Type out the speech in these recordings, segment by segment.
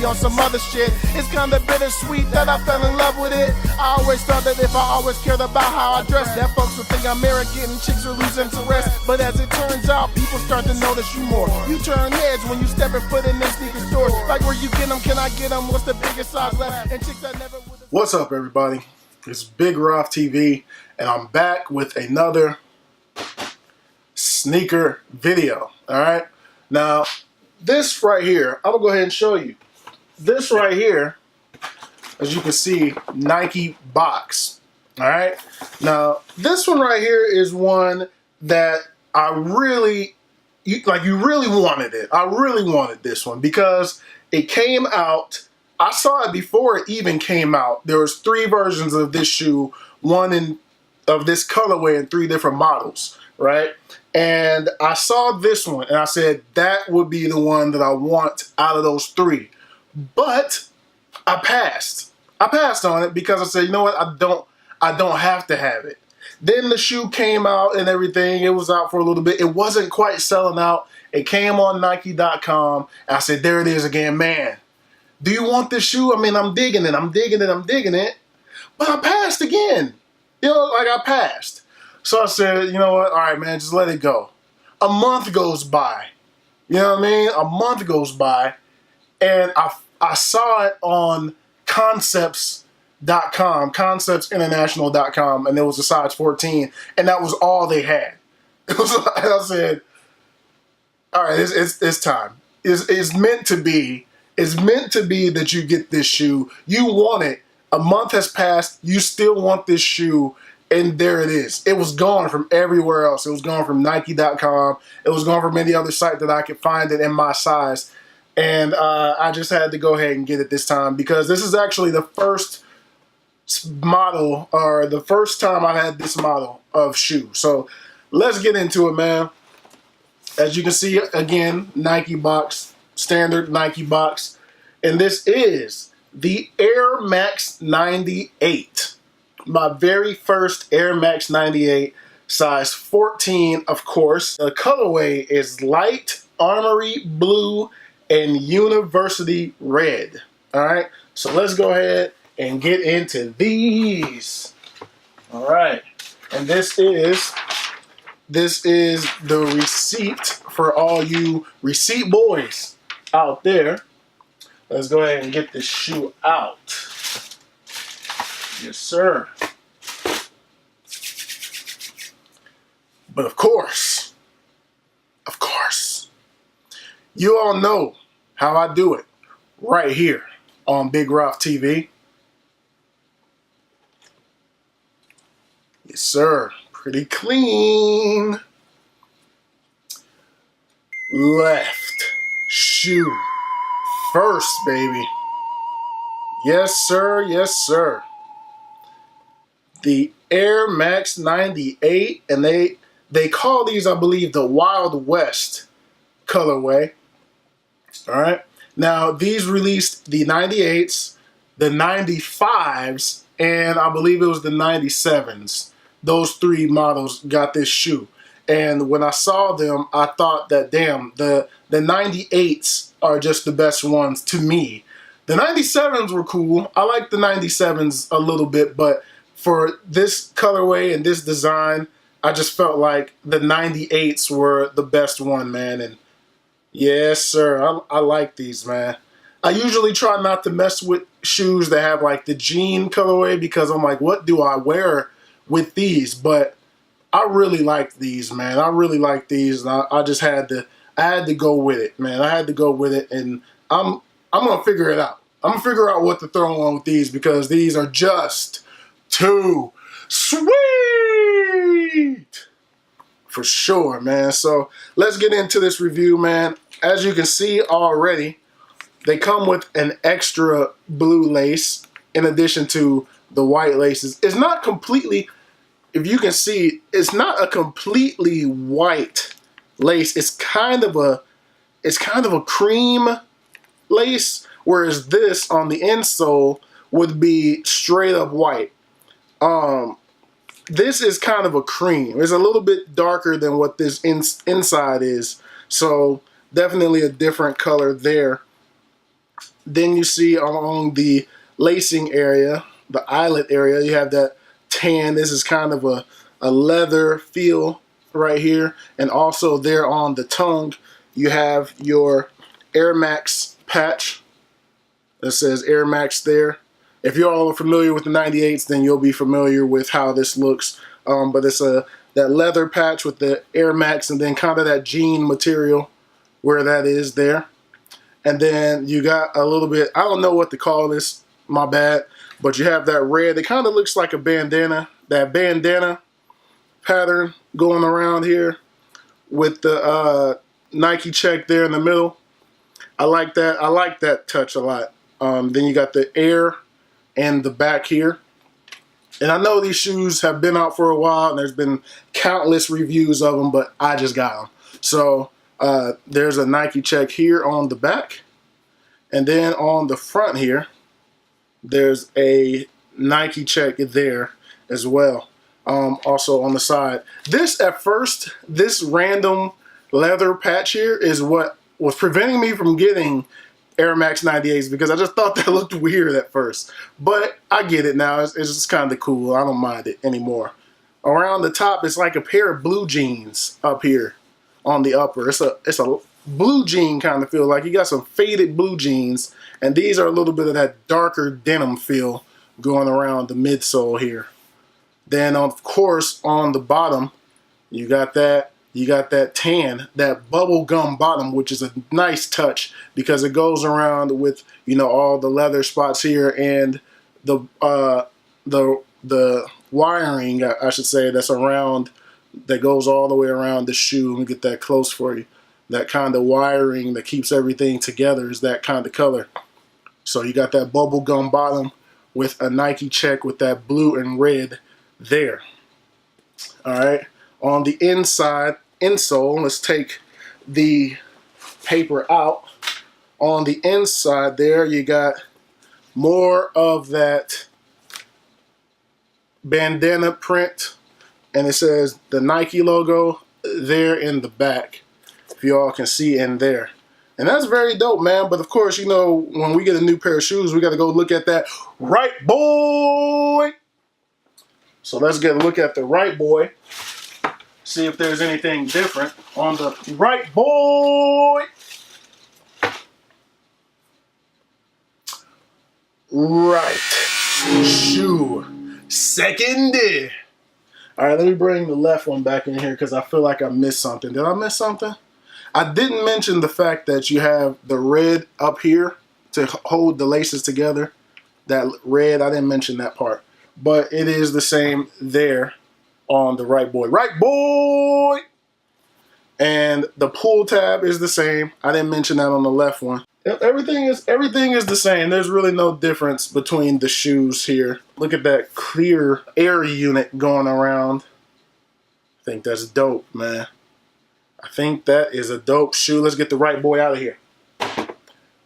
on some other shit. It's kinda bittersweet that I fell in love with it. I always thought that if I always cared about how I dress, that folks would think I'm arrogant and chicks would lose interest. But as it turns out, people start to notice you more. You turn heads when you step and foot in their sneaker stores. Like, where you get them, can I get them? What's the biggest size left? And chicks that never would've... What's up, everybody? It's Big Roth TV, and I'm back with another sneaker video. All right, now this right here, I'm gonna go ahead and show you. This right here, as you can see, Nike box. All right, now this one right here is one that I really, you really wanted it. I really wanted this one because it came out. I saw it before it even came out. There was 3 versions of this shoe, one of this colorway in 3 different models, right? And I saw this one and I said that would be the one that I want out of those 3. But I passed. I passed on it because I said, you know what? I don't have to have it. Then the shoe came out and everything. It was out for a little bit. It wasn't quite selling out. It came on Nike.com. I said, there it is again, man. Do you want this shoe? I mean, I'm digging it. I'm digging it. I'm digging it. But I passed again. You know, like I passed. So I said, you know what? All right, man, just let it go. A month goes by. You know what I mean? A month goes by. And I saw it on Concepts.com, ConceptsInternational.com, and it was a size 14. And that was all they had. It was, and I said, all right, it's time. It's meant to be. It's meant to be that you get this shoe. You want it. A month has passed. You still want this shoe. And there it is. It was gone from everywhere else. It was gone from Nike.com. It was gone from any other site that I could find it in my size. And I just had to go ahead and get it this time because this is actually the first model, or the first time I had this model of shoe. So let's get into it, man. As you can see, again, Nike box. Standard Nike box, and this is the Air Max 98, my very first Air Max 98, size 14, of course. The colorway is light armory blue and university red. All right, so let's go ahead and get into these. All right, and this is the receipt for all you receipt boys out there. Let's go ahead and get this shoe out. Yes, sir. But of course, you all know how I do it right here on Big Roth TV. Yes, sir. Pretty clean. Left shoe first, baby. Yes, sir. Yes, sir. The Air Max 98, and they call these, I believe, the Wild West colorway. All right. Now, these released the 98s, the 95s, and I believe it was the 97s. Those 3 models got this shoe. And when I saw them, I thought that, damn, the 98s are just the best ones to me. The 97s were cool. I like the 97s a little bit, but for this colorway and this design, I just felt like the 98s were the best one, man. And yes, sir, I like these, man. I usually try not to mess with shoes that have like the jean colorway because I'm like, what do I wear with these? But I really like these, man. I really like these, and I just had to go with it, man. I had to go with it, and I'm gonna figure it out. I'm gonna figure out what to throw on with these because these are just too sweet for sure, man. So let's get into this review, man. As you can see already, they come with an extra blue lace in addition to the white laces. It's not completely. If you can see, it's not a completely white lace. It's kind of a cream lace, whereas this on the insole would be straight up white. This is kind of a cream. It's a little bit darker than what this inside is, so definitely a different color there. Then you see along the lacing area, the eyelet area, you have that tan. This is kind of a leather feel right here. And also there on the tongue, you have your Air Max patch that says Air Max there. If you're all familiar with the 98s, then you'll be familiar with how this looks. But it's that leather patch with the Air Max and then kind of that jean material where that is there. And then you got a little bit, I don't know what to call this, my bad, but you have that red. It kind of looks like a bandana, that bandana pattern going around here with the Nike check there in the middle. I like that. I like that touch a lot. Then you got the Air and the back here. And I know these shoes have been out for a while and there's been countless reviews of them, but I just got them. So there's a Nike check here on the back. And then on the front here, there's a Nike check there as well. Also on the side. This, at first, this random leather patch here is what was preventing me from getting Air Max 98s because I just thought that looked weird at first. But I get it now. It's just kind of cool. I don't mind it anymore. Around the top, it's like a pair of blue jeans up here on the upper. It's a blue jean kind of feel. Like you got some faded blue jeans. And these are a little bit of that darker denim feel going around the midsole here. Then, of course, on the bottom, you got that tan, that bubble gum bottom, which is a nice touch because it goes around with, you know, all the leather spots here and the wiring, I should say, that's around, that goes all the way around the shoe. Let me get that close for you. That kind of wiring that keeps everything together is that kind of color. So you got that bubble gum bottom with a Nike check with that blue and red there. All right. On the inside, insole, let's take the paper out. On the inside there, you got more of that bandana print, and it says the Nike logo there in the back, if you all can see in there. And that's very dope, man. But of course, you know, when we get a new pair of shoes, we got to go look at that right boy. So let's get a look at the right boy. See if there's anything different on the right boy. Right shoe. Second. All right, let me bring the left one back in here because I feel like I missed something. Did I miss something? I didn't mention the fact that you have the red up here to hold the laces together. That red, I didn't mention that part. But it is the same there on the right boy. Right boy! And the pull tab is the same. I didn't mention that on the left one. Everything is the same. There's really no difference between the shoes here. Look at that clear air unit going around. I think that's dope, man. I think that is a dope shoe. Let's get the right boy out of here.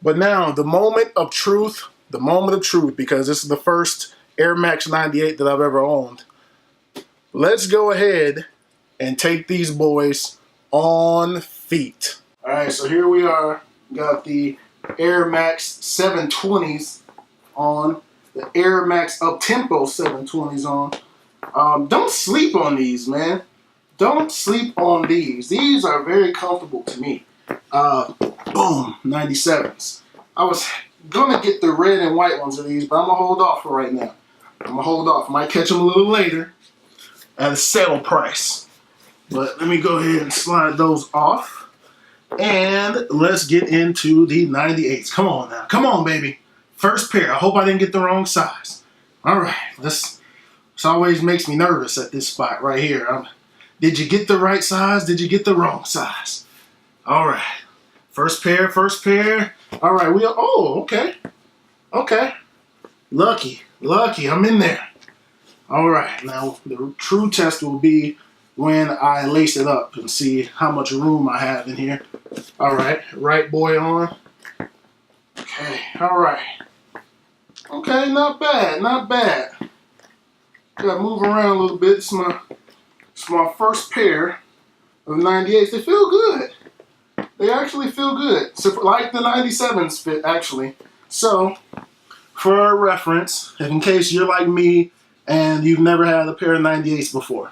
But now, the moment of truth, because this is the first Air Max 98 that I've ever owned. Let's go ahead and take these boys on feet. All right, so here we are. Got the Air Max 720s on, the Air Max Uptempo 720s on. Don't sleep on these, man. Don't sleep on these. These are very comfortable to me. Boom, 97s. I was gonna get the red and white ones of these, but I'm gonna hold off for right now. I'm gonna hold off. Might catch them a little later at a sale price. But let me go ahead and slide those off. And let's get into the 98s. Come on now. Come on, baby. First pair. I hope I didn't get the wrong size. All right. This always makes me nervous at this spot right here. Did you get the right size? Did you get the wrong size? All right. First pair. All right. Okay. Okay. Lucky. I'm in there. All right. Now, the true test will be when I lace it up and see how much room I have in here. All right. Right boy on. Okay. All right. Okay. Not bad. Got to move around a little bit. It's my first pair of 98s. They feel good. They actually feel good. So like the 97s fit, actually. So, for reference, in case you're like me and you've never had a pair of 98s before,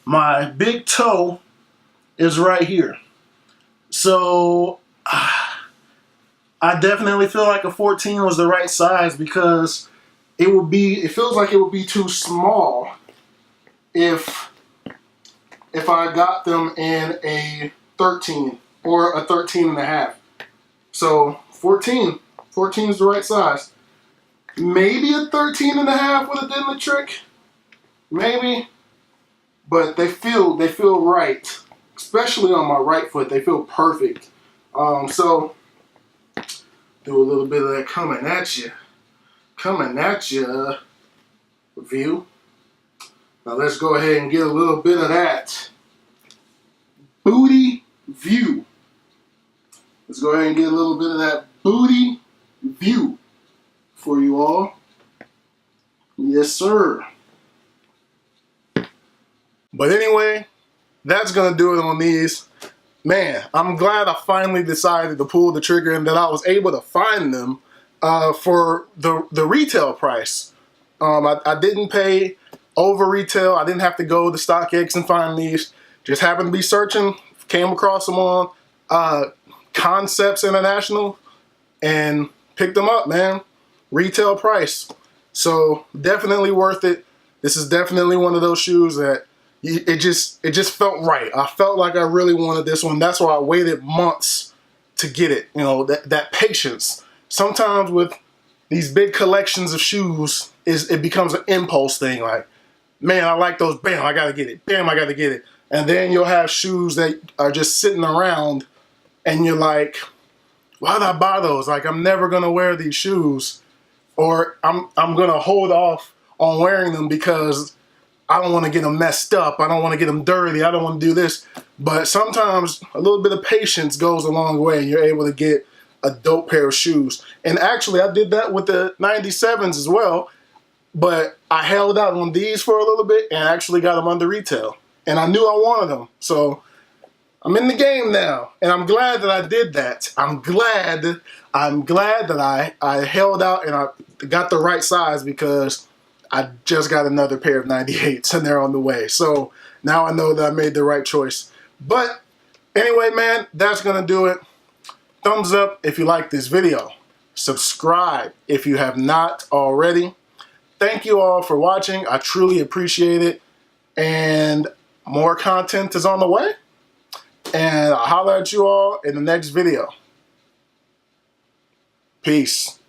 my big toe is right here. So, I definitely feel like a 14 was the right size because it feels like it would be too small if I got them in a 13 or a 13 and a half. So 14 is the right size. Maybe a 13 and a half would have done the trick. Maybe. But they feel right. Especially on my right foot. They feel perfect. So do a little bit of that coming at you view. Now let's go ahead and get a little bit of that booty view. Let's go ahead and get a little bit of that booty view for you all. Yes, sir. But anyway, that's going to do it on these. Man, I'm glad I finally decided to pull the trigger and that I was able to find them for the retail price. I didn't pay over retail. I didn't have to go to StockX and find these. Just happened to be searching, came across them on Concepts International and picked them up, man. Retail price. So definitely worth it. This is definitely one of those shoes that it just felt right. I felt like I really wanted this one. That's why I waited months to get it. You know, that patience. Sometimes with these big collections of shoes, it becomes an impulse thing. Like, man, I like those. Bam, I gotta get it. Bam, I gotta get it. And then you'll have shoes that are just sitting around and you're like, why did I buy those? Like, I'm never gonna wear these shoes, or I'm gonna hold off on wearing them because I don't want to get them messed up. I don't want to get them dirty. I don't want to do this. But sometimes a little bit of patience goes a long way and you're able to get a dope pair of shoes. And actually, I did that with the 97s as well. But I held out on these for a little bit and actually got them under retail. And I knew I wanted them. So I'm in the game now. And I'm glad that I did that. I'm glad that I held out and I got the right size because I just got another pair of 98s and they're on the way. So now I know that I made the right choice. But anyway, man, that's going to do it. Thumbs up if you like this video. Subscribe if you have not already. Thank you all for watching. I truly appreciate it. And more content is on the way. And I'll holler at you all in the next video. Peace.